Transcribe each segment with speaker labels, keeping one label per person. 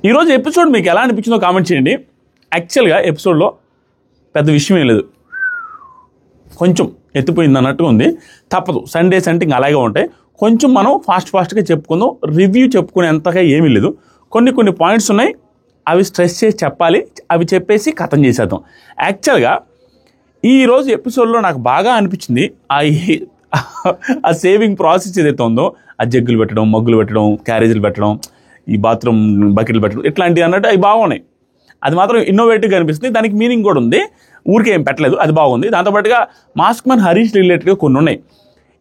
Speaker 1: ఈరోజు ఎపిసోడ్ మీకు ఎలా అనిపించిందో కామెంట్ చేయండి. యాక్చువల్గా ఎపిసోడ్లో పెద్ద విషయం ఏం లేదు, కొంచెం ఎత్తిపోయింది అన్నట్టుగా ఉంది. తప్పదు, సండేస్ అంటే ఇంకా అలాగే ఉంటాయి. కొంచెం మనం ఫాస్ట్గా చెప్పుకుందాం. రివ్యూ చెప్పుకునేంతగా ఏమీ లేదు. కొన్ని పాయింట్స్ ఉన్నాయి, అవి స్ట్రెస్ చేసి చెప్పాలి. అవి చెప్పేసి ఖతం చేసేద్దాం. యాక్చువల్గా ఈరోజు ఎపిసోడ్లో నాకు బాగా అనిపించింది ఆ సేవింగ్ ప్రాసెస్ ఏదైతే ఉందో, ఆ జగ్గులు పెట్టడం, మగ్గులు పెట్టడం, క్యారేజీలు పెట్టడం, ఈ బాత్రూమ్ బకెట్లు పెట్టడం, ఇట్లాంటివి అన్నట్టు అవి బాగున్నాయి. అది మాత్రం ఇన్నోవేటివ్గా అనిపిస్తుంది. దానికి మీనింగ్ కూడా ఉంది, ఊరికే ఏం పెట్టలేదు, అది బాగుంది. దాంతోపాటుగా మాస్క్ మ్యాన్ హరీష్ రిలేటెడ్గా కొన్ని ఉన్నాయి.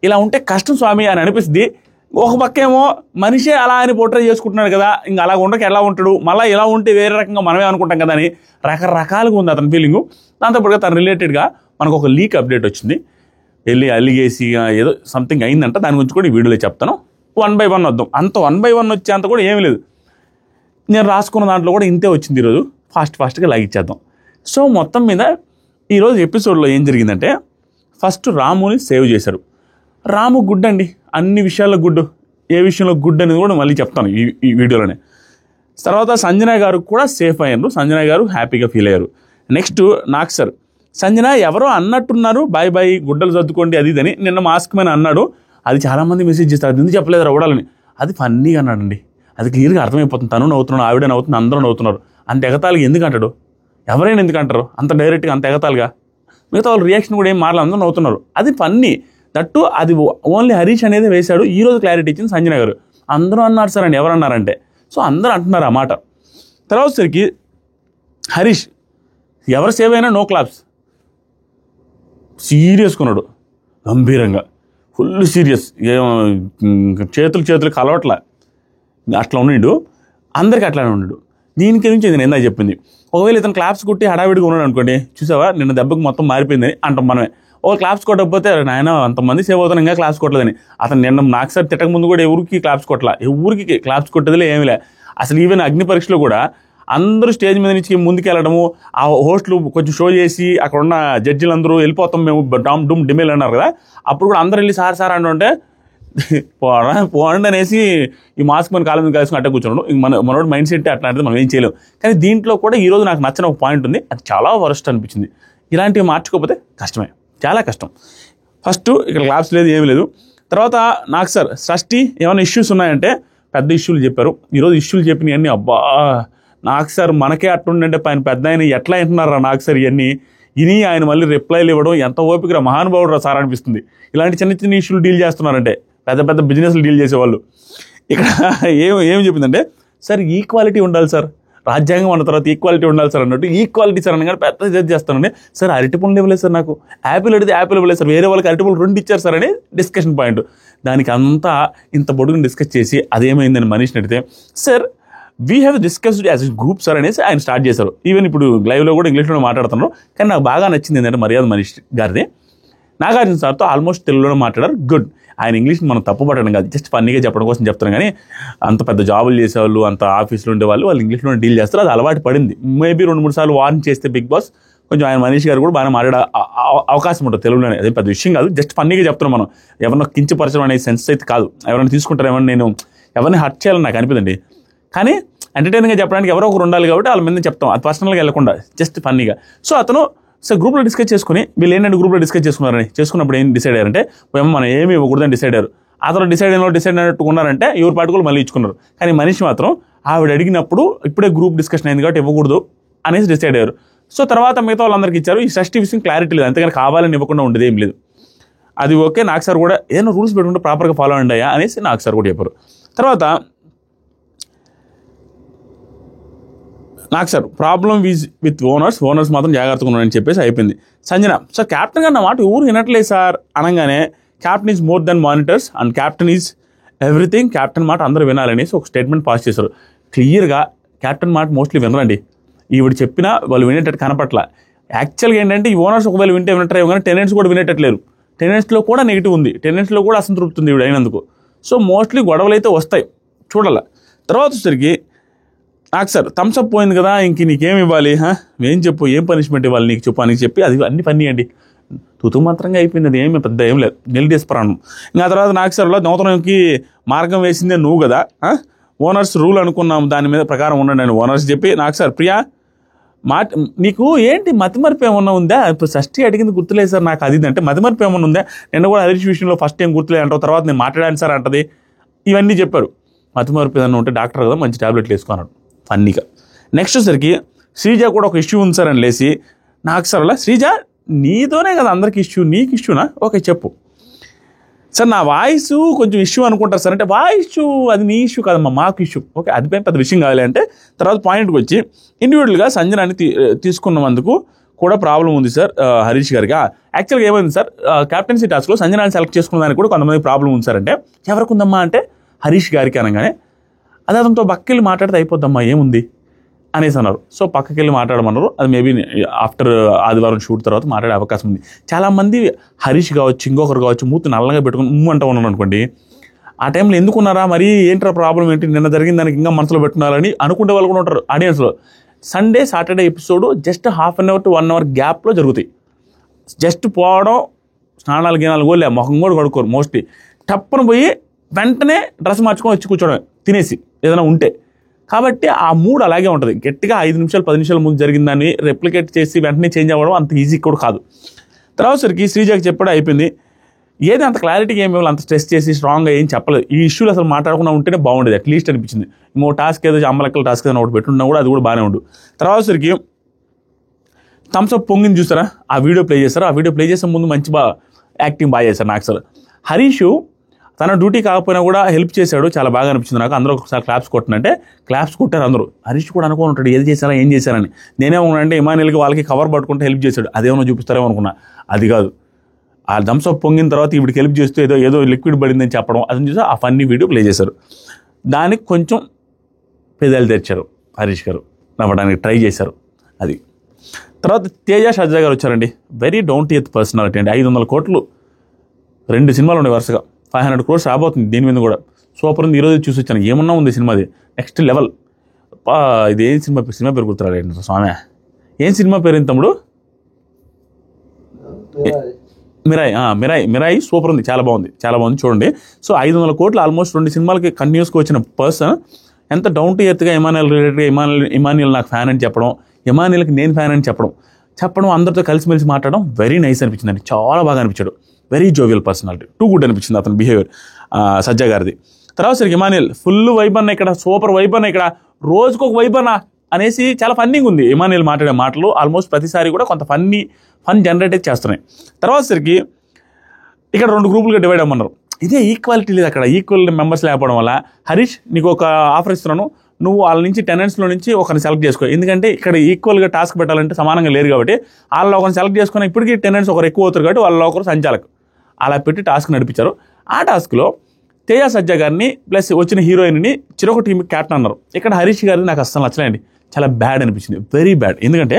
Speaker 1: ఇలా ఉంటే కష్టం స్వామి అని అనిపిస్తుంది. ఒక పక్కేమో మనిషే అలా అని పోర్ట్రే చేసుకుంటున్నాడు కదా, ఇంకా అలా ఉండక ఎలా ఉంటాడు, మళ్ళీ ఇలా ఉంటే వేరే రకంగా మనమే అనుకుంటాం కదా అని రకరకాలుగా ఉంది అతని ఫీలింగు. దాంతోపాటుగా తన రిలేటెడ్గా మనకు ఒక లీక్ అప్డేట్ వచ్చింది. వెళ్ళి అలిగేసి ఏదో సంథింగ్ అయిందంట. దాని గురించి కూడా ఈ వీడియోలో చెప్తాను. 1 by 1 వద్దాం. అంత 1 by 1 వచ్చేంత కూడా ఏమీ లేదు. నేను రాసుకున్న దాంట్లో కూడా ఇంతే వచ్చింది. ఈరోజు ఫాస్ట్గా లాగిచ్చేద్దాం. సో మొత్తం మీద ఈరోజు ఎపిసోడ్లో ఏం జరిగిందంటే, ఫస్ట్ రాముని సేవ్ చేశారు. రాము గుడ్ అండి, అన్ని విషయాల్లో గుడ్. ఏ విషయంలో గుడ్ అనేది కూడా మళ్ళీ చెప్తాను ఈ వీడియోలోనే. తర్వాత సంజన గారు కూడా సేఫ్ అయ్యారు. సంజన గారు హ్యాపీగా ఫీల్ అయ్యారు. నెక్స్ట్ నాకు సార్, సంజన ఎవరో అన్నట్టున్నారు బాయ్ గుడ్డలు సర్దుకోండి అది ఇదని నిన్న మాస్క్ మ్యాన్ అన్నాడు. అది చాలామంది మెసేజ్ చేస్తారు, అది ఎందుకు చెప్పలేదు రవ్వడాలని. అది ఫన్నీగా అన్నాడండి, అది క్లియర్గా అర్థమైపోతుంది. తను నవ్వుతున్నాడు, ఆవిడ నవ్వుతుంది, అందరూ నవ్వుతున్నారు. అంత ఎగతాళిగా ఎందుకు అంటాడు? ఎవరైనా ఎందుకు అంటారు అంత డైరెక్ట్గా, అంత ఎగతాళిగా? మిగతా వాళ్ళ రియాక్షన్ కూడా ఏం మారలేదు, అందరూ నవ్వుతున్నారు. అది ఫన్నీ. దట్టు అది ఓన్లీ హరీష్ అనేది వేశాడు. ఈరోజు క్లారిటీ ఇచ్చింది సంజన గారు. అందరూ అన్నారు సార్ అని, ఎవరు అన్నారంటే, సో అందరూ అంటున్నారు ఆ మాట. తర్వాత సరికి హరీష్ ఎవరు సేవ్ అయినా నో క్లాప్స్, సీరియస్ కొన్నాడు గంభీరంగా, ఫుల్ సీరియస్. చేతులు కలవట్లా, అట్లా ఉన్నాడు. అందరికీ అట్లానే ఉన్నాడు. దీని గురించి నేను ఎందా చెప్పింది. ఒకవేళ ఇతను క్లాప్స్ కొట్టి హడావిడిగా ఉన్నాడు అనుకోండి, చూసావా నిన్న దెబ్బకి మొత్తం మారిపోయిందని అంటాం మనమే. క్లాప్స్ కొట్టకపోతే నాయన అంతమంది సేవ్ అవుతాను ఇంకా క్లాప్స్ కొట్టలేదని. అతను నిన్న నాకు సార్ తిట్టక ముందు కూడా ఎవరికి క్లాప్స్ కొట్టలా, ఎవరికి క్లాప్స్ కొట్టేదిలే ఏమిలే. అసలు ఈవెన్ అగ్ని పరీక్షలో కూడా అందరూ స్టేజ్ మీద నుంచి ముందుకు వెళ్ళడము, ఆ హోస్టులు కొంచెం షో చేసి అక్కడ ఉన్న జడ్జిలు అందరూ వెళ్ళిపోతాం మేము డుమ్ డిమేల్ అన్నారు కదా, అప్పుడు కూడా అందరూ వెళ్ళి సార్ అంటుంటే పోండి అనేసి ఈ మాస్క్ మన కాలం మీద కలిసి అట్ట కూర్చున్నాడు. మనోడు మైండ్ సెట్ అట్లాంటిది మనం ఏం చేయలేం. కానీ దీంట్లో కూడా ఈరోజు నాకు నచ్చిన ఒక పాయింట్ ఉంది, అది చాలా వరస్ట్ అనిపించింది. ఇలాంటివి మార్చుకోకపోతే కష్టమే, చాలా కష్టం. ఫస్ట్ ఇక్కడ క్లాప్స్ లేదు, ఏమీ లేదు. తర్వాత నాకు సార్ షష్ఠి ఏమైనా ఇష్యూస్ ఉన్నాయంటే పెద్ద ఇష్యూలు చెప్పారు. ఈరోజు ఇష్యూలు చెప్పినవన్నీ అబ్బా నాకు సార్ మనకే అట్టుండంటే ఆయన పెద్ద ఆయన ఎట్లా అంటున్నారా నాకు సార్ ఇవన్నీ ఇని ఆయన మళ్ళీ రిప్లైలు ఇవ్వడం ఎంత ఓపికరా మహానుభావుడు రా సార్ అనిపిస్తుంది. ఇలాంటి చిన్న ఇష్యూలు డీల్ చేస్తున్నారంటే పెద్ద బిజినెస్లు డీల్ చేసేవాళ్ళు. ఇక్కడ ఏం చెప్పిందంటే, సార్ ఈక్వాలిటీ ఉండాలి సార్, రాజ్యాంగం అన్న తర్వాత ఈక్వాలిటీ ఉండాలి సార్ అన్నట్టు ఈక్వాలిటీ సార్ అనగానే పెద్ద జడ్జ్ చేస్తానండి. సార్ అరటి పండ్లు ఇవ్వలేదు సార్, నాకు యాపిల్ అడిగితే యాపిల్ ఇవ్వలేదు సార్, వేరే వాళ్ళకి అరటి పండ్లు 2 ఇచ్చారు సార్ అని డిస్కషన్ పాయింట్. దానికి అంతా ఇంత పొడుగుని డిస్కస్ చేసి అదేమైందని మనిషిని అడిగితే, sir we have discussed as a group sir అనేసి ఆయన స్టార్ట్ చేశారు. ఈవెన్ ఇప్పుడు లైవ్లో కూడా ఇంగ్లీష్లో మాట్లాడుతున్నారు. కానీ నాకు బాగా నచ్చింది ఏంటంటే మర్యాద మనీష్ గారిది. నాగార్జున సార్తో ఆల్మోస్ట్ తెలుగులోనే మాట్లాడారు. గుడ్. ఆయన ఇంగ్లీష్ని మనం తప్పు పట్టడం కాదు, జస్ట్ ఫన్నీగా చెప్పడం కోసం చెప్తాను. కానీ అంత పెద్ద జాబులు చేసేవాళ్ళు, అంత ఆఫీస్లో ఉండేవాళ్ళు, వాళ్ళు ఇంగ్లీష్లోనే డీల్ చేస్తారు. అది అలవాటు పడింది. మేబీ 2-3 సార్లు వార్న్ చేస్తే బిగ్ బాస్ కొంచెం ఆయన మనీష్ గారు కూడా బాగా మాట్లాడే అవకాశం ఉంటుంది తెలుగులోనే. అదే పెద్ద విషయం కాదు, జస్ట్ ఫన్నీగా చెప్తున్నాం. మనం ఎవరినో కించపరచడం అనే సెన్స్ అయితే కాదు. ఎవరైనా తీసుకుంటారు, ఏమన్నా నేను ఎవరిని హర్ట్ చేయాలని నాకు అనిపిదండి. కానీ ఎంటర్టైనింగ్గా చెప్పడానికి ఎవరో ఒకరు ఉండాలి కాబట్టి వాళ్ళ మీద చెప్తాం, అది పర్సనల్గా వెళ్ళకుండా జస్ట్ ఫన్నీగా. సో అతను సార్ గ్రూప్లో డిస్కస్ చేసుకుని, వీళ్ళు ఏంటంటే గ్రూప్లో డిస్కస్ చేసుకున్నప్పుడు ఏం డిసైడ్ అయ్యారంటే, మనం ఏమి ఇవ్వకూడదని డిసైడ్ అయ్యారు. అతను డిసైడ్ అయినట్టు ఉన్నారంటే ఎవరి పాటుకులు మళ్ళీ ఇచ్చుకున్నారు. కానీ మనిషి మాత్రం ఆవిడ అడిగినప్పుడు ఇప్పుడే గ్రూప్ డిస్కషన్ అయింది కాబట్టి ఇవ్వకూడదు అనేసి డిసైడ్ అయ్యారు. సో తర్వాత మిగతా వాళ్ళందరికీ ఇచ్చారు. ఈ షష్ఠి విషయం క్లారిటీ లేదు, అంతేగాని కావాలని ఇవ్వకుండా ఉండేది ఏం లేదు. అది ఓకే. నాకు సార్ కూడా ఏదైనా రూల్స్ పెట్టుకుంటే ప్రాపర్గా ఫాలో అయ్యా అనేసి నాకు సార్ కూడా చెప్పారు. తర్వాత నాకు sir problem is with owners మాత్రం జాగ్రత్తగా ఉన్నారని చెప్పేసి అయిపోయింది. సంజన సార్ క్యాప్టెన్ గారు నా మాట ఊరు వినట్లేదు సార్ అనగానే, captain is more than monitors and captain is everything, captain మాట అందరూ వినాలనేసి ఒక స్టేట్మెంట్ పాస్ చేశారు. క్లియర్గా క్యాప్టెన్ మాట మోస్ట్లీ వినరండి. ఈవిడ చెప్పినా వాళ్ళు వినేటట్టు కనపట్ల. యాక్చువల్గా ఏంటంటే ఈ ఓనర్స్ ఒకవేళ వింటారేమో కానీ టెనెంట్స్ కూడా వినేటట్లేరు. టెనెంట్స్లో కూడా నెగిటివ్ ఉంది, టెనెంట్స్లో కూడా అసంతృప్తి ఉంది ఈవిడ అయినందుకు. సో మోస్ట్లీ గొడవలు అయితే వస్తాయి, చూడాల. తర్వాత వచ్చేసరికి నాకు సార్ థమ్స్అప్ పోయింది కదా, ఇంక నీకేమి ఇవ్వాలి, ఏం చెప్పు, ఏం పనిష్మెంట్ ఇవ్వాలి నీకు చెప్పు అని చెప్పి అది అన్ని ఫన్నీ అండి. తుతు మాత్రంగా అయిపోయింది, అది ఏమి పెద్ద ఏం లేదు, నిలదీసి ప్రాణం. ఇంకా తర్వాత నాకు సార్లో నూతనంకి మార్గం వేసిందే నువ్వు కదా, ఓనర్స్ రూల్ అనుకున్నాం, దాని మీద ప్రకారం ఉండండి అని ఓనర్స్ చెప్పి, నాకు సార్ ప్రియా నీకు ఏంటి మతిమరుపు ఏమన్నా ఉందా, ఇప్పుడు షష్ఠి అడిగింది గుర్తులేదు సార్ నాకు అది అంటే మతిమరుపు ఏమన్నా ఉందా, నిన్న కూడా హరీష్ విషయంలో ఫస్ట్ టైం గుర్తులేదు అంటావు, తర్వాత నేను మాట్లాడాను సార్ అంటది, ఇవన్నీ చెప్పారు. మతిమరుపు ఏదన్నా ఉంటే డాక్టర్ కదా మంచి ట్యాబ్లెట్లు వేసుకున్నాడు ఫన్నీగా. నెక్స్ట్ సరికి శ్రీజ కూడా ఒక ఇష్యూ ఉంది సార్ అని లేసి, నాకు సార్ అలా శ్రీజ నీతోనే కదా అందరికి ఇష్యూ, నీకు ఇష్యూనా, ఓకే చెప్పు సార్, నా వాయిస్ కొంచెం ఇష్యూ అనుకుంటారు సార్ అంటే, వాయిస్ అది నీ ఇష్యూ కాదమ్మా మాకు ఇష్యూ, ఓకే అది పెద్ద విషయం కావాలి అంటే, తర్వాత పాయింట్కి వచ్చి ఇండివిజువల్గా సంజనాన్ని తీసుకున్నందుకు కూడా ప్రాబ్లం ఉంది సార్ హరీష్ గారికి. యాక్చువల్గా ఏమైంది సార్, క్యాప్టెన్సీ టాస్క్లో సంజనాన్ని సెలెక్ట్ చేసుకున్న దానికి కూడా కొంతమంది ప్రాబ్లం ఉంది సార్ అంటే, ఎవరికి ఉందమ్మా అంటే హరీష్ గారికి అనగానే, అదే అతనితో పక్కకెళ్ళి మాట్లాడితే అయిపోద్దమ్మా ఏముంది అనేసి అన్నారు. సో పక్కకి వెళ్ళి మాట్లాడమన్నారు. అది మేబీ ఆఫ్టర్ ఆదివారం షూట్ తర్వాత మాట్లాడే అవకాశం ఉంది. చాలామంది హరీష్ కావచ్చు, ఇంకొకరు కావచ్చు, మూతి నల్లగా పెట్టుకుని అంటూ ఉన్నాను అనుకోండి, ఆ టైంలో ఎందుకున్నారా మరి, ఏంట్రా ప్రాబ్లం ఏంటి, నిన్న జరిగిన దానికి ఇంకా మనసులో పెట్టుకున్నారని అనుకునే వాళ్ళు కూడా ఉంటారు ఆడియన్స్లో. Sunday Saturday episode just half an hour to 1 hour గ్యాప్లో జరుగుతాయి. జస్ట్ పోవడం, స్నానాలు గినాలు కూడా మొహం కూడా కడుక్కోరు మోస్ట్లీ, టప్పున పోయి వెంటనే డ్రెస్ మార్చుకొని వచ్చి కూర్చోవడం తినేసి ఏదైనా ఉంటే. కాబట్టి ఆ మూడ్ అలాగే ఉంటుంది. గట్టిగా 5 నిమిషాలు 10 నిమిషాల ముందు జరిగిన దాన్ని రెప్లికేట్ చేసి వెంటనే చేంజ్ అవ్వడం అంత ఈజీ కూడా కాదు. తర్వాత సరికి శ్రీజాకి చెప్పడం అయిపోయింది. ఏది అంత క్లారిటీగా ఏమి అంత స్ట్రెస్ చేసి స్ట్రాంగ్గా ఏం చెప్పలేదు. ఈ ఇష్యూలు అసలు మాట్లాడకుండా ఉంటేనే బాగుండేది అట్లీస్ట్ అనిపించింది. ఇంకో టాస్క్ ఏదో అమ్మలక్కల టాస్క్ ఏదైనా ఒకటి పెట్టున్నా కూడా అది కూడా బాగానే ఉండు. తర్వాత సరికి థమ్స్అప్ పొంగింది చూసారా, ఆ వీడియో ప్లే చేశారు. ఆ వీడియో ప్లే చేసే ముందు మంచి యాక్టింగ్ బాగా చేశారు నాకు సార్. హరీష్ తన డ్యూటీ కాకపోయినా కూడా హెల్ప్ చేశాడు, చాలా బాగా అనిపించింది నాకు. అందరూ ఒకసారి క్లాప్స్ కొట్టినంటే క్లాప్స్ కొట్టారు అందరూ. హరీష్ కూడా అనుకుని ఉంటాడు ఏది చేశారా ఏం చేశారని. నేనేమన్నా ఇమానియల్కి వాళ్ళకి కవర్ పట్టుకుంటే హెల్ప్ చేశాడు, అదేమన్నా చూపిస్తారేమో అనుకున్నా. అది కాదు, ఆ థమ్స్అప్ పొంగిన తర్వాత వీడికి హెల్ప్ చేస్తూ ఏదో లిక్విడ్ పడిందని చెప్పడం, అది చూసి ఆ ఫన్నీ వీడియో ప్లే చేశారు. దానికి కొంచెం పెదాలు తెచ్చారు హరీష్ గారు, నవ్వడానికి ట్రై చేశారు. అది తర్వాత తేజ సజ్జా గారు వచ్చారండి. Very down to earth personality అండి. 500 కోట్లు 2 సినిమాలు ఉన్నాయి వరుసగా, 500 crores రాబోతుంది దీని మీద కూడా. సూపర్ ఉంది. ఈరోజు చూసి వచ్చాను, ఏమన్నా ఉంది సినిమాది నెక్స్ట్ లెవెల్. ఇది ఏం సినిమా పేరు గుర్తురాలేదు స్వామి, ఏం సినిమా పేరు ఏంటి తమ్ముడు? మిరాయి సూపర్ ఉంది, చాలా బాగుంది చూడండి. సో 500 కోట్లు ఆల్మోస్ట్ 2 సినిమాలకి కంటిన్యూస్గా వచ్చిన పర్సన్ ఎంత డౌన్ టు ఎర్త్గా ఇమానియల్ రిలేటెడ్గా ఇమానియల్ నాకు ఫ్యాన్ అని చెప్పడం, ఇమానియల్కి నేను ఫ్యాన్ అని చెప్పడం అందరితో కలిసిమెలిసి మాట్లాడడం వెరీ నైస్ అనిపించిందండి. చాలా బాగా అనిపించాడు. Very jovial personality, too good అనిపించింది అతని బిహేవియర్ సజ్జా గారిది. తర్వాత సరికి ఇమానియల్ ఫుల్ వైబ్ అన్న ఇక్కడ, సూపర్ వైబ్ అన్న ఇక్కడ, రోజుకొక వైబ్ అన్న అనేసి చాలా ఫన్నీగా ఉంది ఇమానియల్ మాట్లాడే మాటలు. ఆల్మోస్ట్ ప్రతిసారి కూడా కొంత ఫన్ జనరేట్ చేస్తున్నాయి. తర్వాత సరికి ఇక్కడ 2 గ్రూపులుగా డివైడ్ అవ్వమన్నారు. ఇదే ఈక్వాలిటీ లేదు అక్కడ, ఈక్వల్ మెంబర్స్ లేకపోవడం వల్ల. హరీష్ నీకు ఒక ఆఫర్ ఇస్తున్నాను, నువ్వు వాళ్ళ నుంచి టెనెంట్స్లో నుంచి ఒకరిని సెలెక్ట్ చేసుకో. ఎందుకంటే ఇక్కడ ఈక్వల్గా టాస్క్ పెట్టాలంటే సమానంగా లేరు కాబట్టి వాళ్ళలో ఒకరిని సెలెక్ట్ చేసుకుని ఇప్పటికీ టెనెంట్స్ ఒకరు ఎక్కువ అవుతారు కాబట్టి వాళ్ళలో ఒకరు సంచాలకు అలా పెట్టి టాస్క్ నడిపించారు. ఆ టాస్క్లో తేజ సజ్జా గారిని ప్లస్ వచ్చిన హీరోయిన్ని చిరొక టీంకి క్యాప్టెన్ అన్నారు. ఇక్కడ హరీష్ గారిని నాకు అస్సలు నచ్చలేండి, చాలా బ్యాడ్ అనిపించింది, వెరీ బ్యాడ్. ఎందుకంటే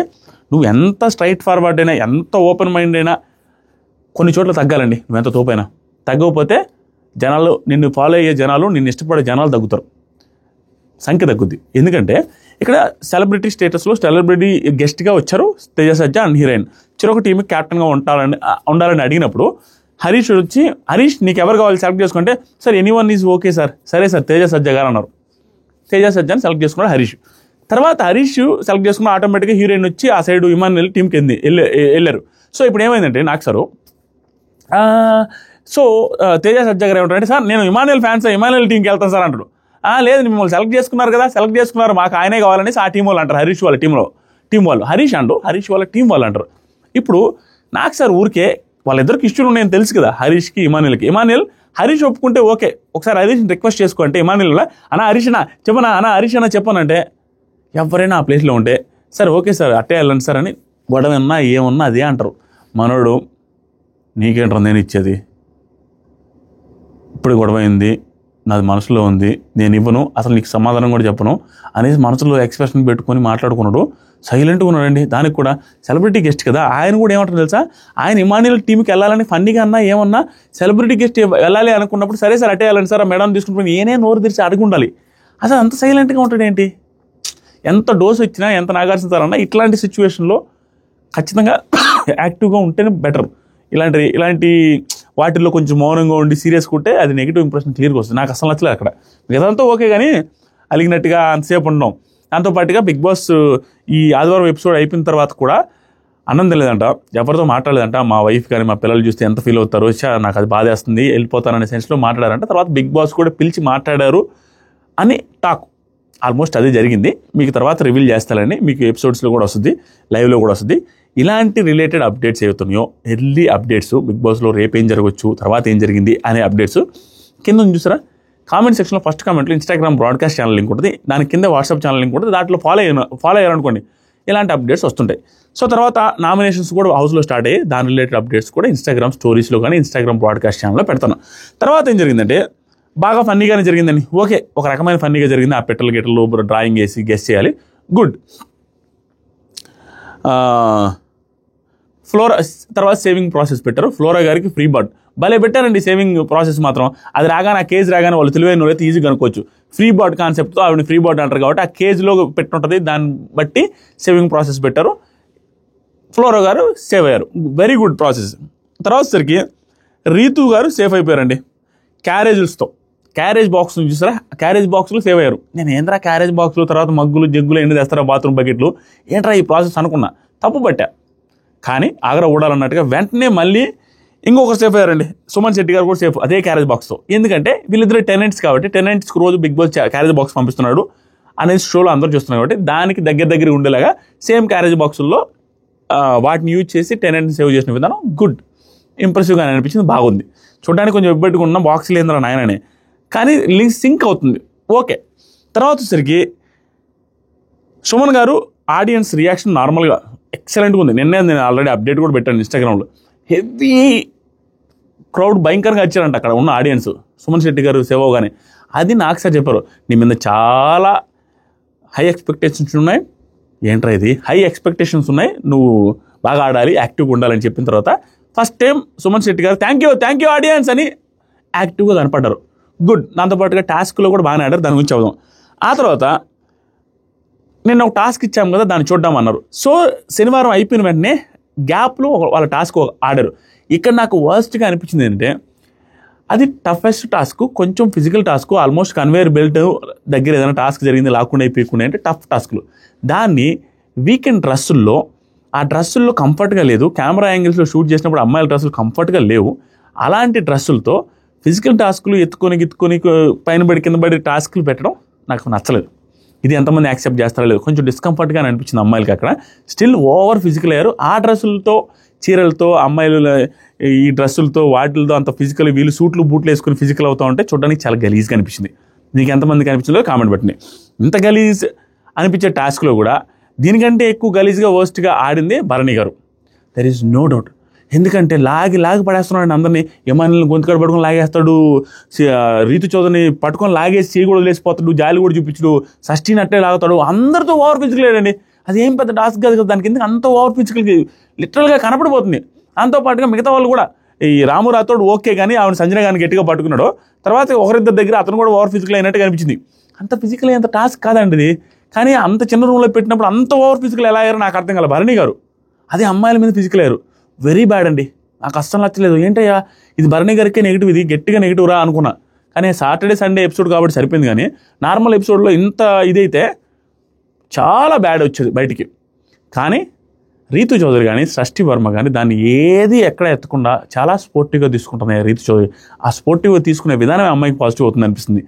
Speaker 1: నువ్వు ఎంత స్ట్రైట్ ఫార్వర్డ్ అయినా, ఎంత ఓపెన్ మైండ్ అయినా కొన్ని చోట్ల తగ్గాలండి. నువ్వు ఎంత తోపైనా తగ్గకపోతే జనాలు నిన్ను ఫాలో అయ్యే జనాలు, నిన్ను ఇష్టపడే జనాలు తగ్గుతారు, సంఖ్య తగ్గుద్ది. ఎందుకంటే ఇక్కడ సెలబ్రిటీ స్టేటస్లో సెలబ్రిటీ గెస్ట్గా వచ్చారు తేజ సజ్జా అండ్ హీరోయిన్. చిరొక టీంకి క్యాప్టెన్గా ఉండాలని అడిగినప్పుడు హరీష్ వచ్చి, హరీష్ నీకు ఎవరు కావాలి సెలెక్ట్ చేసుకుంటే, sir anyone is okay sir, సరే సార్ తేజ సజ్జా గారు అన్నారు. తేజ సజ్జాని సెలెక్ట్ చేసుకున్నాడు హరీష్. తర్వాత హరీష్ సెలెక్ట్ చేసుకున్న ఆటోమేటిక్గా హీరోయిన్ వచ్చి ఆ సైడ్ ఇమానియల్ టీంకి వెళ్ళారు. సో ఇప్పుడు ఏమైందంటే నాకు సారు తేజ సజ్జా గారు ఏమంటారంటే, సార్ నేను ఇమానియల్ టీంకి వెళ్తాను సార్ అంటాడు. లేదు మిమ్మల్ని సెలెక్ట్ చేసుకున్నారు కదా, సెలెక్ట్ చేసుకున్నారు మాకు ఆయనే కావాలని ఆ టీం వాళ్ళు అంటారు. హరీష్ వాళ్ళ టీం వాళ్ళు హరీష్ వాళ్ళ టీం వాళ్ళు అంటారు. ఇప్పుడు నాకు సార్ ఊరికే వాళ్ళిద్దరికి ఇష్యూలు ఉన్నాయని తెలుసు కదా, హరీష్కి ఇమానియల్ హరీష్ ఒప్పుకుంటే ఓకే, ఒకసారి హరీష్ని రిక్వెస్ట్ చేసుకుంటే ఇమానియల్ అన్న హరీష్ అన్న చెప్పానంటే ఎవరైనా ఆ ప్లేస్లో ఉంటే సార్ ఓకే సార్ అట్టే వెళ్ళండి సార్ అని గొడవ ఉన్నా ఏమన్నా అదే అంటారు. మనోడు నీకేంటారు నేను ఇచ్చేది, ఇప్పుడు గొడవ అయింది, నాది మనసులో ఉంది, నేను ఇవ్వను, అసలు నీకు సమాధానం కూడా చెప్పను అనేసి మనసులో ఎక్స్ప్రెషన్ పెట్టుకొని మాట్లాడుకున్నాడు. సైలెంట్గా ఉన్నాడండి. దానికి కూడా సెలబ్రిటీ గెస్ట్ కదా, ఆయన కూడా ఏమంటారు తెలుసా, ఆయన ఇమానియల్ టీంకి వెళ్ళాలని ఫన్నీగా అన్నా ఏమన్నా సెలబ్రిటీ గెస్ట్ వెళ్ళాలి అనుకున్నప్పుడు సరే సార్ అట్టే వెళ్ళండి సార్ మేడం తీసుకుంటున్నాను ఏనే నోరు తెరిచి అడిగి ఉండాలి. అసలు అంత సైలెంట్గా ఉంటాడు ఏంటి? ఎంత డోసు ఇచ్చినా ఎంత నాగార్జున సార్ అన్నా ఇట్లాంటి సిచ్యువేషన్లో ఖచ్చితంగా యాక్టివ్గా ఉంటేనే బెటర్. ఇలాంటి వాటిల్లో కొంచెం మౌనంగా ఉండి సీరియస్గా ఉంటే అది నెగిటివ్ ఇంప్రెషన్ క్లియర్గా వస్తుంది. నాకు అసలు నచ్చలేదు అక్కడ. ఇదంతా ఓకే కానీ అలిగినట్టుగా అంతసేపు ఉన్నాం. దాంతోపాటుగా బిగ్ బాస్ ఈ ఆదివారం ఎపిసోడ్ అయిపోయిన తర్వాత కూడా అన్నం తెలియదంట, ఎవరితో మాట్లాడలేదంట. మా వైఫ్ కానీ మా పిల్లలు చూస్తే ఎంత ఫీల్ అవుతారో, నాకు అది బాధేస్తుంది, వెళ్ళిపోతాననే సెన్స్లో మాట్లాడారంట. తర్వాత బిగ్ బాస్ కూడా పిలిచి మాట్లాడారు అని టాక్. ఆల్మోస్ట్ అదే జరిగింది. మీకు తర్వాత రివీల్ చేస్తారని, మీకు ఎపిసోడ్స్లో కూడా వస్తుంది, లైవ్లో కూడా వస్తుంది. ఇలాంటి రిలేటెడ్ అప్డేట్స్ ఏవవుతున్నాయో, ఎర్లీ అప్డేట్స్, బిగ్ బాస్లో రేపు ఏం జరగవచ్చు, తర్వాత ఏం జరిగింది అనే అప్డేట్స్ కింద చూసారా కామెంట్ సెక్షన్లో ఫస్ట్ కామెంట్లో ఇన్స్టాగ్రామ్ బ్రాడ్కాస్ట్ ఛానల్ లింక్ ఉంటుంది, దాని కింద వాట్సాప్ ఛానల్ లింక్ ఉంటుంది. దాంట్లో ఫాలో అయ్యారనుకోండి ఇలాంటి అప్డేట్స్ వస్తుంటాయి. సో తర్వాత నామినేషన్స్ కూడా హౌస్లో స్టార్ట్ అయ్యి దాని రిలేటెడ్ అప్డేట్స్ కూడా ఇన్స్టాగ్రామ్ స్టోరీస్లో కానీ ఇన్స్టాగ్రామ్ బ్రాడ్కాస్ట్ ఛానల్లో పెడతాను. తర్వాత ఏం జరిగిందంటే బాగా ఫన్నీగానే జరిగిందని, ఓకే, ఒక రకమైన ఫన్నీగా జరిగింది. ఆ పెట్టలు గిట్టలు డ్రాయింగ్ వేసి గెస్ చేయాలి, గుడ్. ఫ్లోరా తర్వాత సేవింగ్ ప్రాసెస్ పెట్టారు. ఫ్లోరా గారికి ఫ్రీ బర్డ్ భలే పెట్టారండి. సేవింగ్ ప్రాసెస్ మాత్రం అది రాగానే, ఆ కేజ్ రాగానే వాళ్ళు తెలివైన వాళ్ళైతే ఈజీగా కనుక్కోవచ్చు. ఫ్రీ బర్డ్ కాన్సెప్ట్తో ఆవిడ ఫ్రీ బర్డ్ అంటారు కాబట్టి ఆ కేజ్లో పెట్టుంటుంది, దాన్ని బట్టి సేవింగ్ ప్రాసెస్ పెట్టారు. ఫ్లోరా గారు సేవ్ అయ్యారు, వెరీ గుడ్ ప్రాసెస్. తర్వాత సరికి రీతు గారు సేఫ్ అయిపోయారండి క్యారేజెస్తో. క్యారేజ్ బాక్స్ చూసారా, క్యారేజ్ బాక్స్లో సేవ్ అయ్యారు. నేను ఏంట్రా క్యారేజ్ బాక్స్లో తర్వాత మగ్గులు జగ్గులు ఎన్ని తెస్తారా, బాత్రూమ్ బకెట్లు, ఏంట్రా ఈ ప్రాసెస్ అనుకున్నా, తప్పు పట్టా. కానీ ఆగ్రా ఊడాలన్నట్టుగా వెంటనే మళ్ళీ ఇంకొకరు సేఫ్ అయ్యారండి. సుమన్ శెట్టి గారు కూడా సేఫ్ అదే క్యారేజ్ బాక్స్తో. ఎందుకంటే వీళ్ళిద్దరు టెనెంట్స్ కాబట్టి, టెనెంట్స్కి రోజు బిగ్ బాస్ క్యారేజ్ బాక్స్ పంపిస్తున్నాడు అనేది షోలో అందరూ చూస్తున్నారు కాబట్టి దానికి దగ్గర ఉండేలాగా సేమ్ క్యారేజ్ బాక్సుల్లో వాటిని యూజ్ చేసి టెనెంట్ని సేవ్ చేసిన విధానం గుడ్, ఇంప్రెసివ్గా అనిపించింది, బాగుంది. చూడడానికి కొంచెం ఇబ్బందిగా ఉన్న బాక్స్ లేదురా నాయననే, కానీ లింక్ సింక్ అవుతుంది, ఓకే. తర్వాత వచ్చేసరికి సుమన్ గారు ఆడియన్స్ రియాక్షన్ నార్మల్గా ఎక్సలెంట్గా ఉంది. నేను ఆల్రెడీ అప్డేట్ కూడా పెట్టాను ఇన్స్టాగ్రామ్లో. హెవీ క్రౌడ్ భయంకరంగా వచ్చారంట అక్కడ ఉన్న ఆడియన్స్ సుమన్ శెట్టి గారు సేవ్ అవగానే. అది నాకు సార్ చెప్పారు, నీ మీద చాలా హై ఎక్స్పెక్టేషన్స్ ఉన్నాయి. ఏంట్రా ఇది, హై ఎక్స్పెక్టేషన్స్ ఉన్నాయి, నువ్వు బాగా ఆడాలి, యాక్టివ్గా ఉండాలని చెప్పిన తర్వాత ఫస్ట్ టైం సుమన్ శెట్టి గారు థ్యాంక్ యూ ఆడియన్స్ అని యాక్టివ్గా కనపడ్డారు, గుడ్. దాంతోపాటుగా టాస్క్లో కూడా బాగానే ఆడారు, దాని గురించి చదువుదాం. ఆ తర్వాత నేను ఒక టాస్క్ ఇచ్చాము కదా, దాన్ని చూద్దామన్నారు. సో శనివారం అయిపోయిన వెంటనే గ్యాప్లో వాళ్ళ టాస్క్ ఆడారు. ఇక్కడ నాకు వర్స్ట్గా అనిపించింది ఏంటంటే అది టఫెస్ట్ టాస్క్, కొంచెం physical task, almost conveyor belt దగ్గర ఏదైనా టాస్క్ జరిగింది లాక్కుండా అయిపోయి అంటే టఫ్ టాస్క్లు. దాన్ని వీకెండ్ డ్రెస్సుల్లో, ఆ డ్రెస్సుల్లో కంఫర్ట్గా లేదు, కెమెరా యాంగిల్స్లో షూట్ చేసినప్పుడు అమ్మాయిల డ్రెస్సులు కంఫర్ట్గా లేవు. అలాంటి డ్రెస్సులతో ఫిజికల్ టాస్క్లు ఎత్తుకొని పైన పడి కింద పడి టాస్క్లు పెట్టడం నాకు నచ్చలేదు. ఇది ఎంతమంది యాక్సెప్ట్ చేస్తారో లేదు, కొంచెం డిస్కంఫర్ట్గా అనిపించింది అమ్మాయిలకి. అక్కడ స్టిల్ ఓవర్ ఫిజికల్ అయ్యారు. ఆ డ్రెస్సులతో, చీరలతో, అమ్మాయిలు ఈ డ్రెస్సులతో వాటిలతో అంత ఫిజికల్, వీళ్ళు సూట్లు బూట్లు వేసుకుని ఫిజికల్ అవుతూ ఉంటే చూడడానికి చాలా గలీజ్గా అనిపించింది. నీకు ఎంతమందికి అనిపించిందో కామెంట్ పెట్టండి. ఇంత గలీజ్ అనిపించే టాస్క్లో కూడా దీనికంటే ఎక్కువ గలీజ్గా వర్స్ట్గా ఆడింది Bharani garu, there is no doubt. ఎందుకంటే లాగి పడేస్తున్నాడు అందరినీ, యమానిని గొంతుకాడ పట్టుకొని లాగేస్తాడు, రీతు చౌదరిని పట్టుకొని లాగేసి చేయి కూడా లేసిపోతాడు, జాలి కూడా చూపించడు, షష్ఠిని అట్టే లాగుతాడు. అందరితో ఓవర్ ఫిజికల్ లేడండి. అది ఏం పెద్ద టాస్క్ కాదు కదా, దానికి ఎందుకు అంత ఓవర్ ఫిజికల్ లిటరల్గా కనపడిపోతుంది. దాంతోపాటుగా మిగతా వాళ్ళు కూడా, ఈ రాము రాథోడ్ ఓకే కానీ ఆవిడ సంజన గారిని గట్టిగా పట్టుకున్నాడు. తర్వాత ఒకరిద్దరి దగ్గర అతను కూడా ఓవర్ ఫిజికల్ అయినట్టు అనిపించింది. అంత ఫిజికల్ అంత టాస్క్ కాదండి ఇది. కానీ అంత చిన్న రూమ్లో పెట్టినప్పుడు అంత ఓవర్ ఫిజికల్ ఎలా అయ్యారో నాకు అర్థం కాలేదు. భరణి గారు అదే అమ్మాయిల మీద ఫిజికల్ అయ్యారు, వెరీ బ్యాడ్ అండి. నాకు అస్సలు నచ్చలేదు. ఏంటయ్యా ఇది భరణి గారికి నెగిటివ్, ఇది గట్టిగా నెగిటివ్ రా అనుకున్నా. కానీ సాటర్డే సండే ఎపిసోడ్ కాబట్టి సరిపోయింది. కానీ నార్మల్ ఎపిసోడ్లో ఇంత ఇదైతే చాలా బ్యాడ్ వచ్చేది బయటికి. కానీ రీతు చౌదరి కానీ షష్ఠి వర్మ కానీ దాన్ని ఏది ఎక్కడ ఎత్తకుండా చాలా స్పోర్టివ్గా తీసుకుంటున్నాయి రీతు చౌదరి. ఆ స్పోర్టివ్గా తీసుకునే విధానం అమ్మాయికి పాజిటివ్ అవుతుంది అనిపిస్తుంది.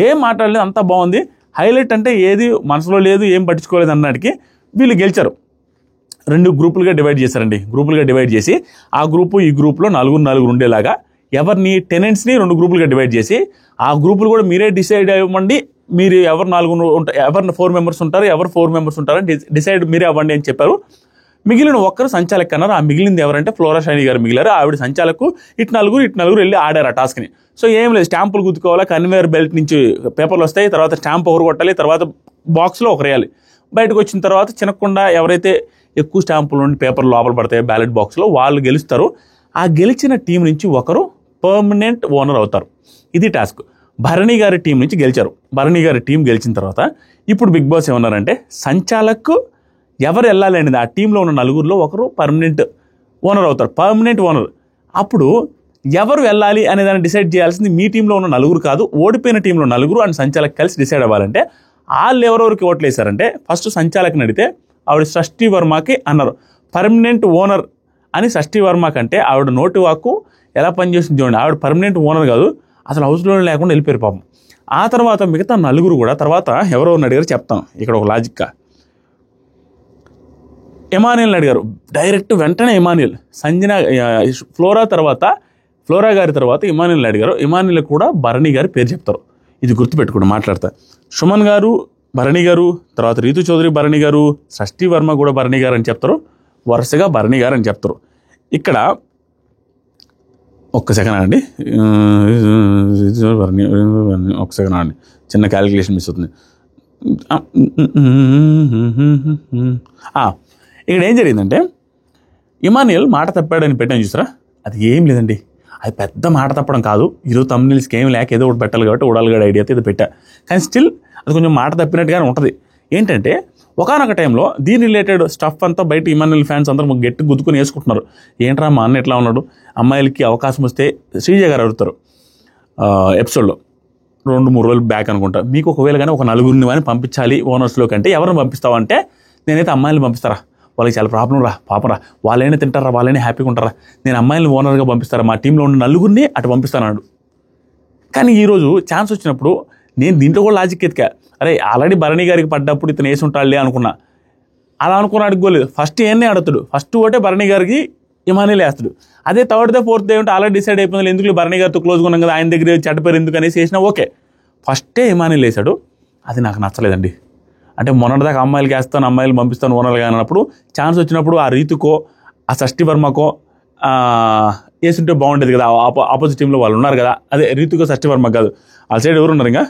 Speaker 1: ఏం మాట్లాడలేదు, అంతా బాగుంది. హైలైట్ అంటే ఏది మనసులో లేదు, ఏం పట్టించుకోలేదు అన్నటికి వీళ్ళు గెలిచారు. 2 గ్రూపులుగా డివైడ్ చేశారండి. గ్రూపులుగా డివైడ్ చేసి ఆ గ్రూపు ఈ గ్రూప్లో నలుగురు ఉండేలాగా ఎవరిని టెనెంట్స్ని 2 గ్రూపులుగా డివైడ్ చేసి ఆ గ్రూపులు కూడా మీరే డిసైడ్ అవ్వండి, మీరు ఎవరు 4 ఉంటారు, ఎవరు 4 మెంబర్స్ ఉంటారు, ఎవరు 4 మెంబర్స్ ఉంటారని డిసైడ్ మీరే అవ్వండి అని చెప్పారు. మిగిలిన ఒక్కరు సంచాలక్ అన్నారు. ఆ మిగిలింది ఎవరంటే ఫ్లోరా షైని గారు మిగిలారు. ఆవిడ సంచాలకు ఇటు నలుగురు వెళ్ళి ఆడారు ఆ టాస్క్ని. సో ఏం లేదు, స్టాంపులు గుర్తుకోవాలా, కన్వేయర్ బెల్ట్ నుంచి పేపర్లు వస్తాయి, తర్వాత స్టాంప్ ఒకరు కొట్టాలి, తర్వాత బాక్స్లో ఒకరు వేయాలి. బయటకు వచ్చిన తర్వాత చినకుండా ఎవరైతే ఎక్కువ స్టాంపులు నుండి పేపర్లు లోపల పడతాయి బ్యాలెట్ బాక్స్లో వాళ్ళు గెలుస్తారు. ఆ గెలిచిన టీం నుంచి ఒకరు పర్మనెంట్ ఓనర్ అవుతారు. ఇది టాస్క్. భరణి గారి టీం నుంచి గెలిచారు. భరణి గారి టీం గెలిచిన తర్వాత ఇప్పుడు బిగ్ బాస్ ఏమన్నారంటే సంచాలకు ఎవరు వెళ్ళాలి అనేది ఆ టీంలో ఉన్న 4 ఒకరు పర్మనెంట్ ఓనర్ అవుతారు. Permanent owner. అప్పుడు ఎవరు వెళ్ళాలి అనే దాన్ని డిసైడ్ చేయాల్సింది మీ టీంలో ఉన్న నలుగురు కాదు, ఓడిపోయిన టీంలో నలుగురు అండ్ సంచాలక్ కలిసి డిసైడ్ అవ్వాలంటే వాళ్ళు ఎవరెవరికి ఓట్లు వేశారంటే ఫస్ట్ సంచాలకుని అడిగితే ఆవిడ షష్ఠీ వర్మకి అన్నారు. పర్మనెంట్ ఓనర్ అని షష్ఠీ వర్మ కంటే ఆవిడ నోటి వాక్కు ఎలా పనిచేస్తుంది చూడండి. ఆవిడ పర్మనెంట్ ఓనర్ కాదు, అసలు హౌస్లో లేకుండా వెళ్ళిపోయారు పాపం. ఆ తర్వాత మిగతా నలుగురు కూడా తర్వాత ఎవరో అడిగారు చెప్తాం ఇక్కడ ఒక లాజిక్గా. ఎమాన్యుల్ని అడిగారు డైరెక్ట్, వెంటనే ఎమాన్యుల్ ఫ్లోరా గారి తర్వాత ఎమాన్యుల్ని అడిగారు. ఎమాన్యుల్ కూడా భరణి గారి పేరు చెప్తారు. ఇది గుర్తుపెట్టుకోండి మాట్లాడతా. సుమన్ గారు భరణి గారు, తర్వాత రీతు చౌదరి భరణి గారు, షష్ఠీ వర్మ కూడా భరణి గారు అని చెప్తారు, వరుసగా భరణి గారు అని చెప్తారు. ఇక్కడ ఒక్క సెకండ్ అండి, ఒక్క సెకండ్ అండి, చిన్న క్యాలిక్యులేషన్ మిస్ అవుతుంది. ఇక్కడ ఏం జరిగిందంటే ఇమాన్యుయల్ మాట తప్పాడని పెట్టాను చూసారా, అది ఏం లేదండి, అది పెద్ద మాట తప్పడం కాదు. ఈరోజు తమ్ముళ్ళకి ఏం లేక ఏదో ఒకటి పెట్టాలి కాబట్టి ఉడాలిగడ ఐడియాతో ఇది పెట్టా, కానీ స్టిల్ అది కొంచెం మాట తప్పినట్టుగానే ఉంటుంది. ఏంటంటే ఒకనొక టైంలో దీని రిలేటెడ్ స్టఫ్ అంతా బయట ఇమాన్యుయల్ ఫ్యాన్స్ అందరూ గట్టి గుద్దుకొని వేసుకుంటున్నారు. ఏంట్రా మా అన్న ఎట్లా ఉన్నాడు, అమ్మాయిలకి అవకాశం వస్తే శ్రీజ గారు అడుగుతారు ఎపిసోడ్లో 2-3 రోజులు బ్యాక్ అనుకుంటా, మీకు ఒకవేళ కానీ ఒక నలుగురిని కానీ పంపించాలి ఓనర్స్లో కంటే ఎవరిని పంపిస్తావు అంటే నేనైతే అమ్మాయిలు పంపిస్తారా, వాళ్ళకి చాలా ప్రాబ్లం రా పాపరా, వాళ్ళైనా తింటారా, వాళ్ళైనా హ్యాపీగా ఉంటారా, నేను అమ్మాయిలను ఓనర్గా పంపిస్తారా, మా టీంలో ఉన్న నలుగురిని అటు పంపిస్తాను. కానీ ఈరోజు ఛాన్స్ వచ్చినప్పుడు నేను దీంట్లో కూడా లాజిక్ ఎత్తికా, అరే ఆల్రెడీ భరణి గారికి పడ్డప్పుడు ఇతను వేసి ఉంటాడులే అనుకున్నా, అలా అనుకుని అడుక్కోలేదు. ఫస్ట్ ఏనే అడుగుతాడు, ఫస్ట్ ఒకటే భరణి గారికి ఇమాన్యుల్ వేస్తాడు. అదే థర్డ్ డే ఫోర్త్ డే ఉంటే ఆల్రెడీ డిసైడ్ అయిపోయింది, ఎందుకు భరణి గారితో క్లోజ్గా ఉన్నాం కదా, ఆయన దగ్గర చెడ్డ పేరు ఎందుకు అనేసి వేసినా ఓకే. ఫస్టే ఇమాన్యుల్ వేసాడు, అది నాకు నచ్చలేదండి. అంటే మొన్నటిదాకా అమ్మాయిలకి వేస్తాను, అమ్మాయిలు పంపిస్తాను ఓనర్గా అన్నప్పుడు ఛాన్స్ వచ్చినప్పుడు ఆ రీతుకో ఆ షష్ఠీ వర్మకో వేసుంటే బాగుండేది కదా, ఆపోజిట్ టీంలో వాళ్ళు ఉన్నారు కదా, అదే రీతుకో షష్ఠీ వర్మ కాదు, వాళ్ళ సైడ్ ఎవరున్నారు, ఇంకా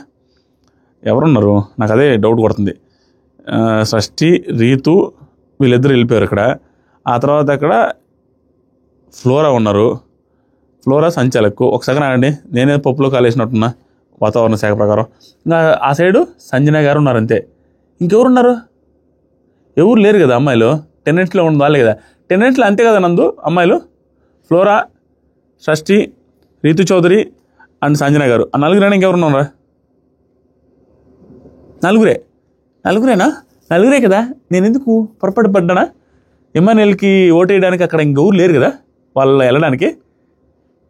Speaker 1: ఎవరున్నారు నాకు అదే డౌట్ కొడుతుంది. షష్ఠీ రీతు వీళ్ళిద్దరు వెళ్ళిపోయారు ఇక్కడ. ఆ తర్వాత అక్కడ ఫ్లోరా ఉన్నారు, ఫ్లోరా సంచాలకు. ఒకసారి అండి నేనే పప్పులో కాలేసినట్టున్నా వాతావరణ శాఖ ప్రకారం. ఇంకా ఆ సైడు సంజన గారు ఉన్నారు, అంతే. ఇంకెవరున్నారు, ఎవరు లేరు కదా అమ్మాయిలు. టెనెంట్స్లో ఉన్న వాళ్ళే కదా, టెనెంట్లో అంతే కదా నందు అమ్మాయిలు, ఫ్లోరా, షష్ఠీ, రీతు చౌదరి అండ్ సంజన గారు. ఆ నలుగురైనా ఇంకెవరున్నారా, నలుగురేనా, నలుగురే కదా. నేను ఎందుకు పొరపాటు పడ్డానా, ఎమ్మెల్యేలకి ఓటేయడానికి అక్కడ ఇంకెవరు లేరు కదా, వాళ్ళు వెళ్ళడానికి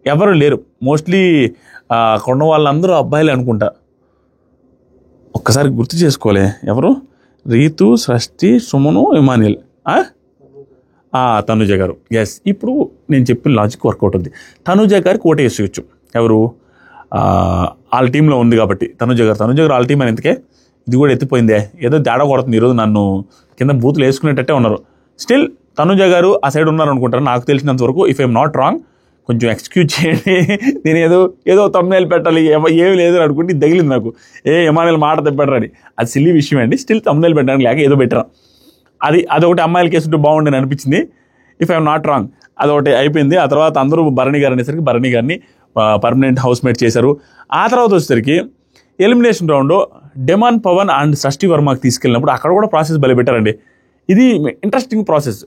Speaker 1: ఎవరు లేరు. మోస్ట్లీ కొన్న వాళ్ళందరూ అబ్బాయిలే అనుకుంటా. ఒక్కసారి గుర్తు చేసుకోలే, ఎవరు, రీతు, షష్ఠీ, సుమను, ఇమాన్యుల్, తనుజ గారు. ఎస్, ఇప్పుడు నేను చెప్పిన లాజిక్ వర్కౌట్ అవుతుంది. తనుజ గారికి ఓటు వేసేయచ్చు, ఎవరు వాళ్ళ టీంలో ఉంది కాబట్టి. తనుజ గారు వాళ్ళ టీం అని ఎందుకే, ఇది కూడా ఎత్తిపోయిందే, ఏదో తేడా కొడుతుంది. ఈరోజు నన్ను కింద బూతులు వేసుకునేటట్టే ఉన్నారు. స్టిల్ తనుజ గారు ఆ సైడ్ ఉన్నారు అనుకుంటారు నాకు తెలిసినంత వరకు. ఇఫ్ ఐఎమ్ నాట్ రాంగ్ కొంచెం ఎక్స్క్యూజ్ చేయండి. నేను ఏదో తమ్ముళ్ళు పెట్టాలి ఏమి లేదు అనుకుంటే ఇది తగిలింది నాకు, ఎమాన్యుల్ మాట తెప్పాడని. అది సిల్లీ విషయం అండి. స్టిల్ తమ్ముళ్ళు పెట్టడానికి లేక ఏదో పెట్టాను. అదొకటి అమ్మాయిల కేసుంటే బాగుండని అనిపించింది. ఇఫ్ ఐఎమ్ నాట్ రాంగ్ అదొకటి అయిపోయింది. ఆ తర్వాత అందరూ భరణి గారు అనేసరికి భరణి గారిని పర్మనెంట్ హౌస్ మేట్ చేశారు. ఆ తర్వాత వచ్చేసరికి elimination round demon Pavan and Shashti వర్మకి తీసుకెళ్ళినప్పుడు అక్కడ కూడా ప్రాసెస్ బలి పెట్టారండి. ఇది ఇంట్రెస్టింగ్ ప్రాసెస్.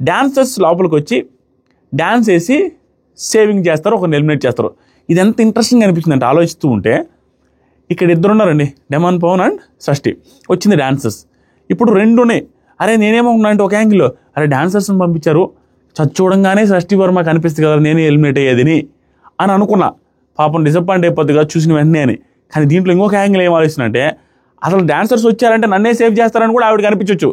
Speaker 1: డాన్సర్స్ లోపలికి వచ్చి డాన్స్ వేసి సేవింగ్ చేస్తారు, ఒకరిని ఎలిమినేట్ చేస్తారు. ఇది ఎంత ఇంట్రెస్టింగ్ అనిపించింది అంటే ఆలోచిస్తూ ఉంటే, ఇక్కడ ఇద్దరు ఉన్నారండి, డెమాన్ పవన్ అండ్ షష్ఠీ. వచ్చింది డాన్సర్స్, ఇప్పుడు రెండునే. అరే నేనేమనుకున్నా అంటే ఒక యాంగిల్లో అరే డాన్సర్స్ని పంపించారు, చూడంగానే షష్ఠీ వర్మ కనిపిస్తుంది కదా నేనే ఎలిమినేట్ అయ్యేదిని అని అనుకున్నా. పాపం డిసప్పాయింట్ అయిపోద్ది కదా చూసిన వెంటనే అని. కానీ దీంట్లో ఇంకొక యాంగిల్ ఏం ఆలోచిస్తుందంటే, అసలు డాన్సర్స్ వచ్చారంటే నన్నే సేవ్ చేస్తారని కూడా ఆవిడ కనిపించవచ్చు.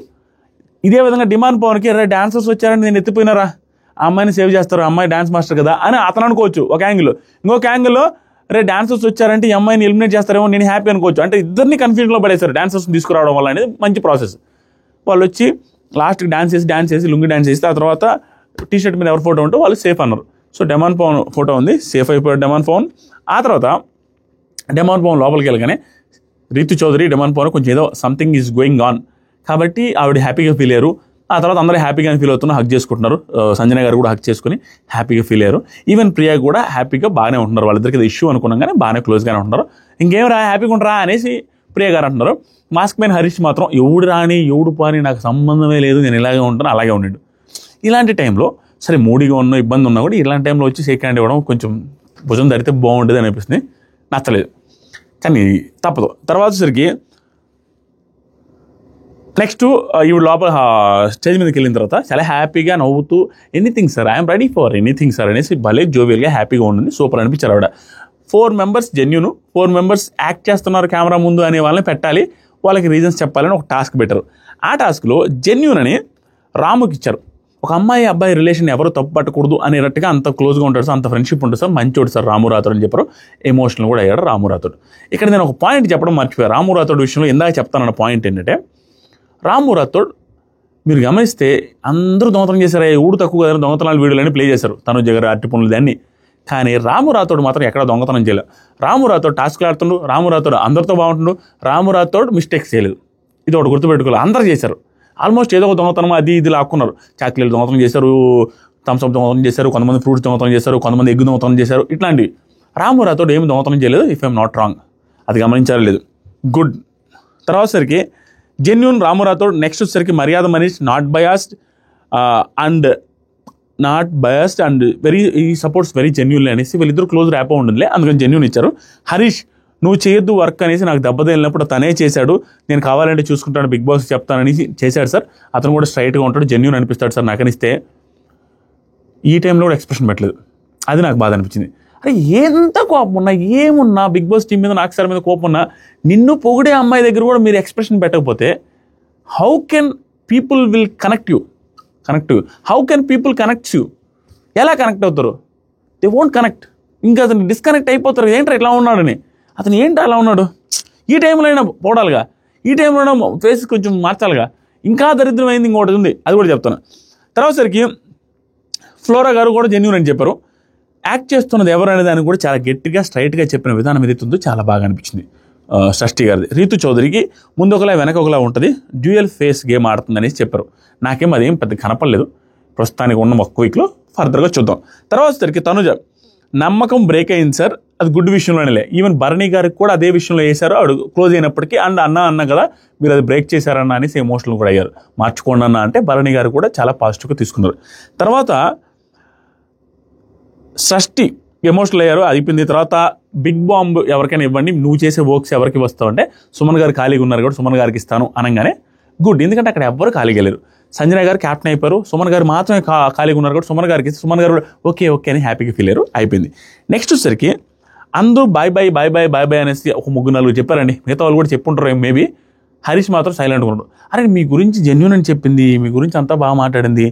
Speaker 1: ఇదే విధంగా డిమాండ్ పవన్కి అరే డాన్సర్స్ వచ్చారంటే నేను ఎత్తిపోయినారా, ఆ అమ్మాయిని సేవ్ చేస్తారు, అమ్మాయి డాన్స్ మాస్టర్ కదా అని అతను అనుకోవచ్చు ఒక యాంగిల్లో. ఇంకొక యాంగిల్లో అరే డాన్సర్స్ వచ్చారంటే ఈ అమ్మాయిని ఎలిమినేట్ చేస్తారేమో నేను హ్యాపీ అనుకోవచ్చు. అంటే ఇద్దరిని కన్ఫ్యూజన్లో పడేస్తారు డాన్సర్స్ని తీసుకురావడం వల్ల అనేది మంచి ప్రాసెస్. వాళ్ళు వచ్చి లాస్ట్కి డాన్స్ చేసి లుంగి డాన్స్ చేసి ఆ తర్వాత టీషర్ట్ మీద ఎవరు ఫోటో ఉంటే వాళ్ళు సేఫ్ అన్నారు. సో డెమాన్ పవన్ ఫోటో ఉంది, సేఫ్ అయిపోయాడు డెమాన్ పవన్. ఆ తర్వాత డెమాన్ పవన్ లోపలికి వెళ్ళగానే రీతు చౌదరి డెమాన్ పవన్ కొంచెం ఏదో సంథింగ్ ఈజ్ గోయింగ్ ఆన్ కాబట్టి ఆవిడ హ్యాపీగా ఫీల్ అయ్యారు. ఆ తర్వాత అందరూ హ్యాపీగా ఫీల్ అవుతున్నారు, హక్ చేసుకుంటున్నారు. సంజన గారు కూడా హక్ చేసుకుని హ్యాపీగా ఫీల్ అయ్యారు. ఈవెన్ ప్రియా కూడా హ్యాపీగా బాగానే ఉంటున్నారు. వాళ్ళిద్దరికి ఇష్యూ అనుకున్నాం కానీ బాగానే క్లోజ్గానే ఉంటున్నారు. ఇంకేం రా హ్యాపీగా ఉంటారా అనేసి ప్రియా గారు అంటున్నారు. మాస్క్ మ్యాన్ హరీష్ మాత్రం ఎవడు రాని ఎవడు పాని నాకు సంబంధమే లేదు, నేను ఇలాగే ఉంటాను అలాగే ఉండు. ఇలాంటి టైంలో సరే మూడీగా ఉన్న ఇబ్బంది ఉన్నా కూడా ఇలాంటి టైంలో వచ్చి షేక్ హ్యాండ్ ఇవ్వడం కొంచెం భుజం ధరితే బాగుంటుంది అనిపిస్తుంది, నచ్చలేదు. కానీ తప్పదు. తర్వాత సరికి నెక్స్ట్ ఈవిడ లోపల స్టేజ్ మీదకి వెళ్ళిన తర్వాత చాలా హ్యాపీగా నవ్వుతూ anything sir, I'm ready for anything sir అనేసి భలే జోవియల్గా హ్యాపీగా ఉంటుంది. సూపర్ అనిపించారు ఆవిడ. 4 మెంబర్స్ జెన్యూన్, 4 మెంబర్స్ యాక్ట్ చేస్తున్నారు కెమెరా ముందు అనే వాళ్ళని పెట్టాలి, వాళ్ళకి రీజన్స్ చెప్పాలని ఒక టాస్క్ పెట్టారు. ఆ టాస్క్లో జెన్యూన్ అని రాముకి ఇచ్చారు. ఒక అమ్మాయి అబ్బాయి రిలేషన్ ఎవరు తప్పు పట్టకూడదు అనేటట్టుగా అంత క్లోజ్గా ఉంటాడు సార్, అంత ఫ్రెండ్షిప్ ఉంటుంది సార్, మంచోడు సార్ రాము రాథోడ్ అని చెప్పారు. ఎమోషనల్ కూడా అయ్యాడు రాము రాథోడ్. ఇక్కడ నేను ఒక పాయింట్ చెప్పడం మర్చిపోయాను. రాము రాథోడ్ విషయంలో ఇందాక చెప్తానన్న పాయింట్ ఏంటంటే, రాము రాథోడ్ మీరు గమనిస్తే అందరూ దొంగతనం చేశారు, ఊడు తక్కువ కదా దొంగతనాలు వీడియోలని ప్లే చేశారు, తను జగర్ అట్టి పనులు దాన్ని. కానీ రాము రాథోడ్ మాత్రం ఎక్కడ దొంగతనం చేయలేదు. రాము రాథోడ్ టాస్క్లు ఆడుతుండు, రాము రాథోడ్ అందరితో బాగుంటుండు, రాము రాథోడ్ మిస్టేక్స్ చేయలేదు. ఇది ఒకటి గుర్తుపెట్టుకోవాలి. అందరూ చేశారు ఆల్మోస్ట్ ఏదో ఒక దొంగతనం అది ఇది లాక్కున్నారు. చాక్లెట్లు దొంగతనం చేశారు, థమ్స్అప్ దొంగతనం చేశారు, కొంతమంది ఫ్రూట్స్ దొంగతనం చేశారు, కొంతమంది ఎగ్ దొంగతనం చేశారు, ఇట్లాంటివి. రాము రాథోడ్ ఏమి దొంగతనం చేయలేదు, ఇఫ్ ఐఎమ్ నాట్ రాంగ్. అది గమనించాలి లేదు. గుడ్. తర్వాత సరికి జెన్యూన్ రాము రాథోడ్. నెక్స్ట్ వచ్చేసరికి మర్యాద Manish not biased and very ఈ సపోర్ట్స్ వెరీ జెన్యూన్ అనేసి వీళ్ళిద్దరు క్లోజ్ ర్యాప్ ఉంటుందిలే, అందుకని జెన్యూన్ ఇచ్చారు. హరీష్ నువ్వు చేయొద్దు వర్క్ అనేసి నాకు దెబ్బతగిలినప్పుడు తనే చేశాడు, నేను కావాలంటే చూసుకుంటాను బిగ్ బాస్ చెప్తానని చేశాడు సార్, అతను కూడా స్ట్రైట్గా ఉంటాడు, జెన్యూన్ అనిపిస్తాడు సార్ నాకు అనిస్తే. ఈ టైంలో కూడా ఎక్స్ప్రెషన్ పెట్టలేదు, అది నాకు బాధ అనిపించింది. అరే ఎంత కోపం ఉన్నా ఏమున్నా బిగ్ బాస్ టీం మీద నాకు సార్ మీద కోపం ఉన్నా నిన్ను పొగిడే అమ్మాయి దగ్గర కూడా మీరు ఎక్స్ప్రెషన్ పెట్టకపోతే how can people will connect you? How can people connects you? ఎలా కనెక్ట్ అవుతారు? They won't connect. ఇంకా అతను డిస్కనెక్ట్ అయిపోతారు. ఏంటో ఇట్లా ఉన్నాడని, అతను ఏంటి అలా ఉన్నాడు, ఈ టైంలో అయినా పోవడాలిగా, ఈ టైంలో అయినా ఫేస్ కొంచెం మార్చాలిగా. ఇంకా దరిద్రమైంది ఇంకోటి ఉంది, అది కూడా చెప్తాను. తర్వాత సరికి ఫ్లోరా గారు కూడా జెన్యూన్ అని చెప్పారు. యాక్ట్ చేస్తున్నది ఎవరు అనే దాన్ని కూడా చాలా గట్టిగా స్ట్రైట్గా చెప్పిన విధానం ఏదైతుందో చాలా బాగా అనిపించింది షష్ఠి గారిది. రీతు చౌదరికి ముందు ఒకలా వెనక ఒకలా ఉంటుంది, డ్యూయల్ ఫేస్ గేమ్ ఆడుతుంది అనేసి చెప్పారు. నాకేం అదేం పెద్ద కనపడలేదు ప్రస్తుతానికి ఉన్న ఒక్క వీక్లో, ఫర్దర్గా చూద్దాం. తర్వాత సరికి తనుజ నమ్మకం బ్రేక్ అయింది సార్, అది గుడ్ విషయంలోనే. ఈవెన్ భరణి గారికి కూడా అదే విషయంలో వేశారు, ఆవిడ క్లోజ్ అయినప్పటికీ అండ్ అన్న కదా మీరు అది బ్రేక్ చేశారన్న అనేసి ఎమోషనల్ కూడా అయ్యారు. మార్చుకోండి అన్న అంటే భరణి గారు కూడా చాలా పాజిటివ్గా తీసుకున్నారు. తర్వాత షష్ఠి ఎమోషనల్ అయ్యారు, అయిపోయింది. తర్వాత బిగ్ బాంబ్ ఎవరికైనా ఇవ్వండి, నువ్వు చేసే వర్క్స్ ఎవరికి వస్తావు అంటే సుమన్ గారు ఖాళీగా ఉన్నారు కూడా సుమన్ గారికి ఇస్తాను అనగానే గుడ్, ఎందుకంటే అక్కడ ఎవ్వరు ఖాళీగా లేరు. సంజన గారు క్యాప్టెన్ అయిపోయారు, సుమన్ గారు మాత్రమే ఖాళీగా ఉన్నారు కూడా సుమన్ గారికి సుమన్ గారు ఓకే అని హ్యాపీగా ఫీల్ అయ్యారు, అయిపోయింది. నెక్స్ట్ వచ్చేసరికి అందరూ బాయ్ బాయ్ అనేసి ఒక 3-4 చెప్పారండి, మిగతా వాళ్ళు కూడా చెప్పుంటారు మేబీ. హరీష్ మాత్రం సైలెంట్గా ఉన్నాడు. అరే మీ గురించి జెన్యూన్ అని చెప్పింది, మీ గురించి అంతా బాగా మాట్లాడింది,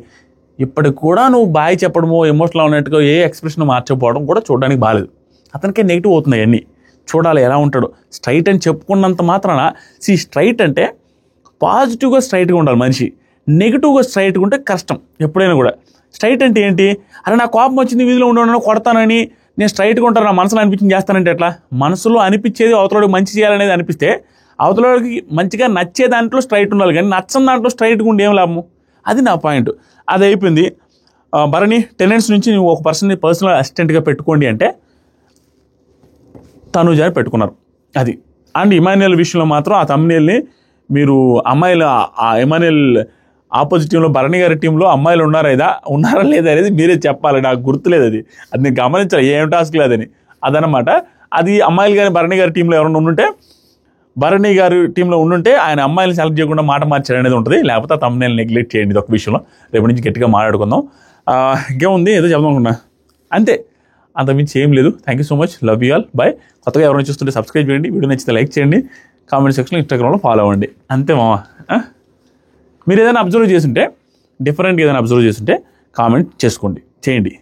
Speaker 1: ఇప్పటికి కూడా నువ్వు బాయ్ చెప్పడమో ఎమోషనల్ ఉన్నట్టుగా ఏ ఎక్స్ప్రెషన్ మార్చకపోవడం కూడా చూడడానికి బాగాలేదు. అతనికే నెగిటివ్ అవుతున్నాయి అన్నీ. చూడాలి ఎలా ఉంటాడు. స్ట్రైట్ అని చెప్పుకున్నంత మాత్రాన స్ట్రైట్ అంటే పాజిటివ్గా స్ట్రైట్గా ఉండాలి మనిషి, నెగిటివ్గా స్ట్రైట్గా ఉంటే కష్టం ఎప్పుడైనా కూడా. స్ట్రైట్ అంటే ఏంటి, అరే నా కోపం వచ్చింది వీధిలో ఉండను కొడతానని నేను స్ట్రైట్గా ఉంటాను, నా మనసులో అనిపించింది చేస్తానంటే ఎట్లా? మనసులో అనిపించేది అవతలకి మంచి చేయాలనేది అనిపిస్తే అవతలకి మంచిగా నచ్చే దాంట్లో స్ట్రైట్ ఉండాలి, కానీ నచ్చని దాంట్లో స్ట్రైట్గా ఉండి ఏం లాభము? అది నా పాయింట్. అది అయిపోయింది. భరణి టెనెంట్స్ నుంచి నువ్వు ఒక పర్సనల్ అసిస్టెంట్గా పెట్టుకోండి అంటే తనుజాని పెట్టుకున్నారు అది. అండ్ ఇమాన్యుయల్ విషయంలో మాత్రం ఆ తమ్ముని మీరు అమ్మాయిలు ఆ ఇమాన్యుయల్ ఆపోజిట్ టీంలో భరణి గారి టీంలో అమ్మాయిలు ఉన్నారా లేదా అనేది మీరే చెప్పాలి, నాకు గుర్తులేదు అది నేను గమనించాలి ఏం టాస్క్ లేదని. అదనమాట అది. అమ్మాయిలు కానీ భరణి గారి టీంలో ఎవరైనా ఉండుంటే, భరణి గారి టీంలో ఉండుంటే ఆయన అమ్మాయిని సెలెక్ట్ చేయకుండా మాట మార్చారు అనేది ఉంటుంది, లేకపోతే ఆ తమ్ముని నెగ్లెక్ట్ చేయండి. ఇది ఒక విషయంలో రేపు నుంచి గట్టిగా మాట్లాడుకుందాం. ఇంకేముంది ఏదో చెప్దాం అనుకున్నా, అంతే, అంతకుమించి ఏం లేదు. Thank you so much, love you all, bye. కొత్తగా ఎవరైనా చూస్తుంటే సబ్స్క్రైబ్ చేయండి, వీడియో నచ్చితే లైక్ చేయండి, కామెంట్ సెక్షన్లో ఇన్స్టాగ్రామ్లో ఫాలో అవ్వండి. అంతే మామ. మీరు ఏదైనా అబ్జర్వ్ చేస్తుంటే, డిఫరెంట్గా ఏదైనా అబ్జర్వ్ చేస్తుంటే కామెంట్ చేయండి.